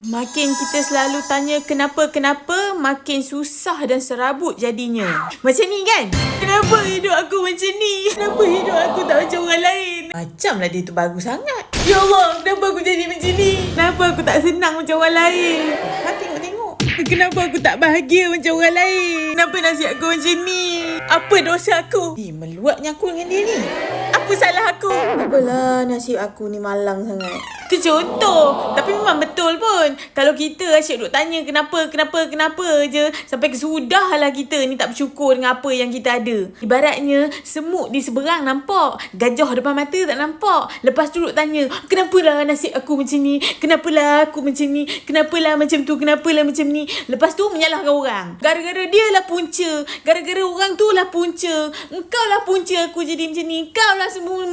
Makin kita selalu tanya kenapa, makin susah dan serabut jadinya. Macam ni kan? Kenapa hidup aku macam ni? Kenapa hidup aku tak macam orang lain? Macamlah dia tu bagus sangat. Ya Allah, kenapa aku jadi macam ni? Kenapa aku tak senang macam orang lain? Tengok. Kenapa aku tak bahagia macam orang lain? Kenapa nasib aku macam ni? Apa dosa aku? Meluatnya aku dengan dia ni. Apa salah aku? Apalah nasib aku ni malang sangat. Itu contoh. Tapi memang betul pun. Kalau kita asyik duk tanya kenapa je. Sampai kesudahlah kita ni tak bersyukur dengan apa yang kita ada. Ibaratnya semut di seberang nampak. Gajah depan mata tak nampak. Lepas tu duk tanya. Kenapalah nasib aku macam ni? Kenapalah aku macam ni? Kenapalah macam tu? Kenapalah macam ni? Lepas tu menyalahkan orang. Gara-gara dia lah punca. Gara-gara orang tu lah punca. Engkau lah punca aku jadi macam ni. Kau lah semua.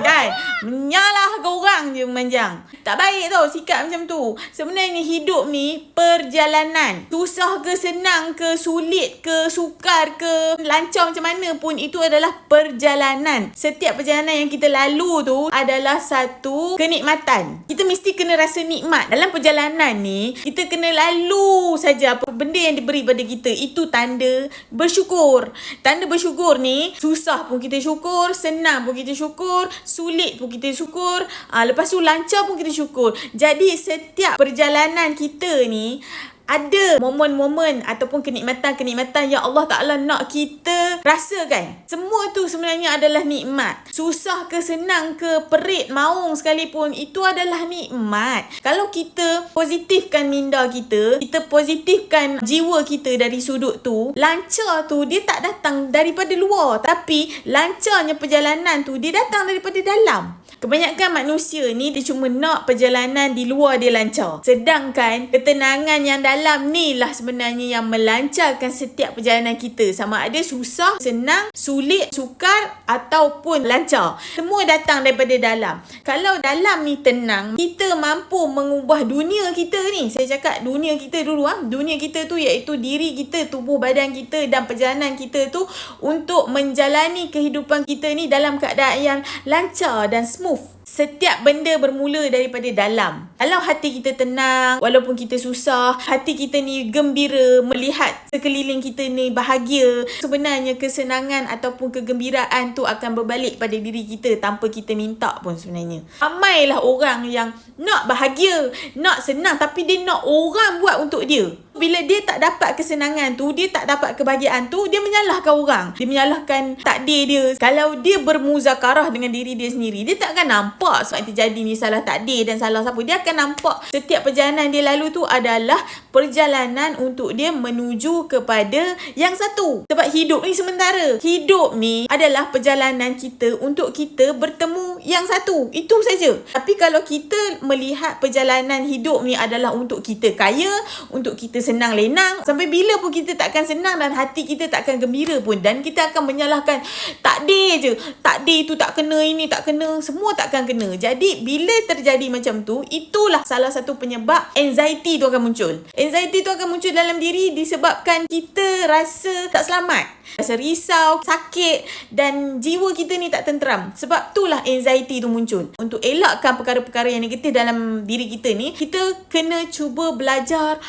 Kan? Menyalahkan orang je memanjang. Tak baik tau sikap macam tu. Sebenarnya hidup ni perjalanan. Susah ke, senang ke, sulit ke, sukar ke, lancar macam mana pun, itu adalah perjalanan. Setiap perjalanan yang kita lalu tu adalah satu kenikmatan. Kita mesti kena rasa nikmat. Dalam perjalanan ni, kita kena lalu saja apa benda yang diberi pada kita. Itu tanda bersyukur. Tanda bersyukur ni, susah pun kita syukur, senang pun kita syukur, sulit pun kita syukur, lepas tu lancar pun kita syukur. Jadi setiap perjalanan kita ni ada momen-momen ataupun kenikmatan-kenikmatan yang Allah Ta'ala nak kita rasakan. Semua tu sebenarnya adalah nikmat. Susah ke, senang ke, perit, maung sekalipun, itu adalah nikmat. Kalau kita positifkan minda kita positifkan jiwa kita dari sudut tu, lancar tu dia tak datang daripada luar, tapi lancarnya perjalanan tu dia datang daripada dalam. Kebanyakan manusia ni dia cuma nak perjalanan di luar dia lancar. Sedangkan ketenangan yang dalam ni lah sebenarnya yang melancarkan setiap perjalanan kita. Sama ada susah, senang, sulit, sukar ataupun lancar. Semua datang daripada dalam. Kalau dalam ni tenang, kita mampu mengubah dunia kita ni. Saya cakap dunia kita dulu. Dunia kita tu iaitu diri kita, tubuh badan kita dan perjalanan kita tu untuk menjalani kehidupan kita ni dalam keadaan yang lancar dan smooth. Setiap benda bermula daripada dalam. Kalau hati kita tenang, walaupun kita susah, hati kita ni gembira, melihat sekeliling kita ni bahagia, sebenarnya kesenangan ataupun kegembiraan tu akan berbalik pada diri kita tanpa kita minta pun sebenarnya. Ramailah orang yang nak bahagia, nak senang, tapi dia nak orang buat untuk dia. Bila dia tak dapat kesenangan tu, dia tak dapat kebahagiaan tu, dia menyalahkan orang. Dia menyalahkan takdir dia. Kalau dia bermuzakarah dengan diri dia sendiri, dia tak akan nampak sebab terjadi ni salah takdir dan salah siapa. Dia akan nampak setiap perjalanan dia lalu tu adalah perjalanan untuk dia menuju kepada yang satu. Sebab hidup ni sementara. Hidup ni adalah perjalanan kita untuk kita bertemu yang satu. Itu saja. Tapi kalau kita melihat perjalanan hidup ni adalah untuk kita kaya, untuk kita senang lenang, sampai bila pun kita takkan senang dan hati kita takkan gembira pun, dan kita akan menyalahkan takdir je. Takdir tu tak kena, ini tak kena, semua takkan kena. Jadi bila terjadi macam tu, itulah salah satu penyebab anxiety tu akan muncul. Anxiety tu akan muncul dalam diri disebabkan kita rasa tak selamat, rasa risau, sakit, dan jiwa kita ni tak tenteram. Sebab itulah anxiety tu muncul. Untuk elakkan perkara-perkara yang negatif dalam diri kita ni, kita kena cuba belajar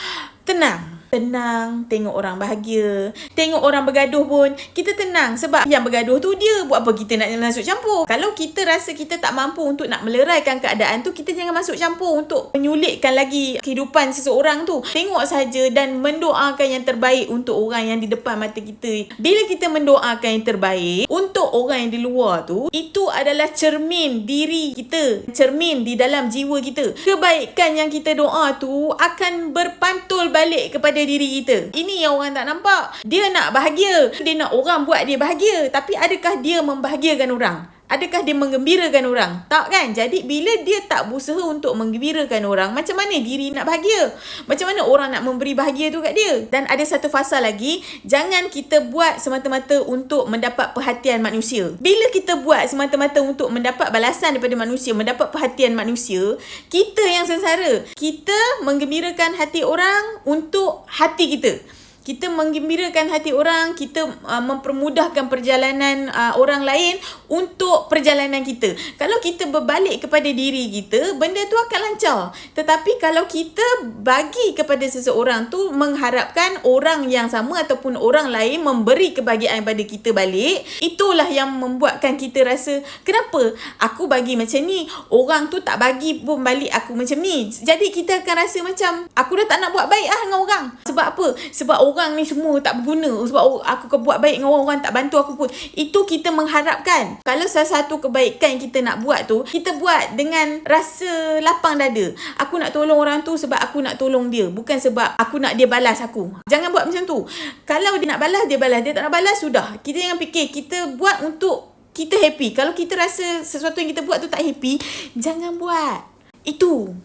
tenang, tengok orang bahagia, tengok orang bergaduh pun kita tenang. Sebab yang bergaduh tu dia, buat apa kita nak masuk campur? Kalau kita rasa kita tak mampu untuk nak meleraikan keadaan tu, kita jangan masuk campur untuk menyulitkan lagi kehidupan seseorang tu. Tengok saja dan mendoakan yang terbaik untuk orang yang di depan mata kita. Bila kita mendoakan yang terbaik untuk orang yang di luar tu, itu adalah cermin diri kita, cermin di dalam jiwa kita. Kebaikan yang kita doa tu akan berpantul balik kepada diri kita. Ini yang orang tak nampak. Dia nak bahagia, dia nak orang buat dia bahagia, tapi adakah dia membahagiakan orang? Adakah dia menggembirakan orang? Tak kan? Jadi bila dia tak berusaha untuk menggembirakan orang, macam mana diri nak bahagia? Macam mana orang nak memberi bahagia tu kat dia? Dan ada satu fasa lagi, jangan kita buat semata-mata untuk mendapat perhatian manusia. Bila kita buat semata-mata untuk mendapat balasan daripada manusia, mendapat perhatian manusia, kita yang sengsara. Kita menggembirakan hati orang untuk hati kita. kita menggembirakan hati orang, kita mempermudahkan perjalanan orang lain untuk perjalanan kita. Kalau kita berbalik kepada diri kita, benda tu akan lancar. Tetapi kalau kita bagi kepada seseorang tu mengharapkan orang yang sama ataupun orang lain memberi kebahagiaan pada kita balik, itulah yang membuatkan kita rasa, kenapa aku bagi macam ni, orang tu tak bagi pun balik aku macam ni. Jadi kita akan rasa macam, aku dah tak nak buat baik dengan orang. Sebab apa? Sebab orang ni semua tak berguna. Sebab aku buat baik dengan orang tak bantu aku pun. Itu kita mengharapkan. Kalau salah satu kebaikan kita nak buat tu, kita buat dengan rasa lapang dada. Aku nak tolong orang tu sebab aku nak tolong dia, bukan sebab aku nak dia balas aku. Jangan buat macam tu. Kalau dia nak balas, dia balas. Dia tak nak balas, sudah. Kita jangan fikir kita buat untuk kita happy. Kalau kita rasa sesuatu yang kita buat tu tak happy, jangan buat. Itu.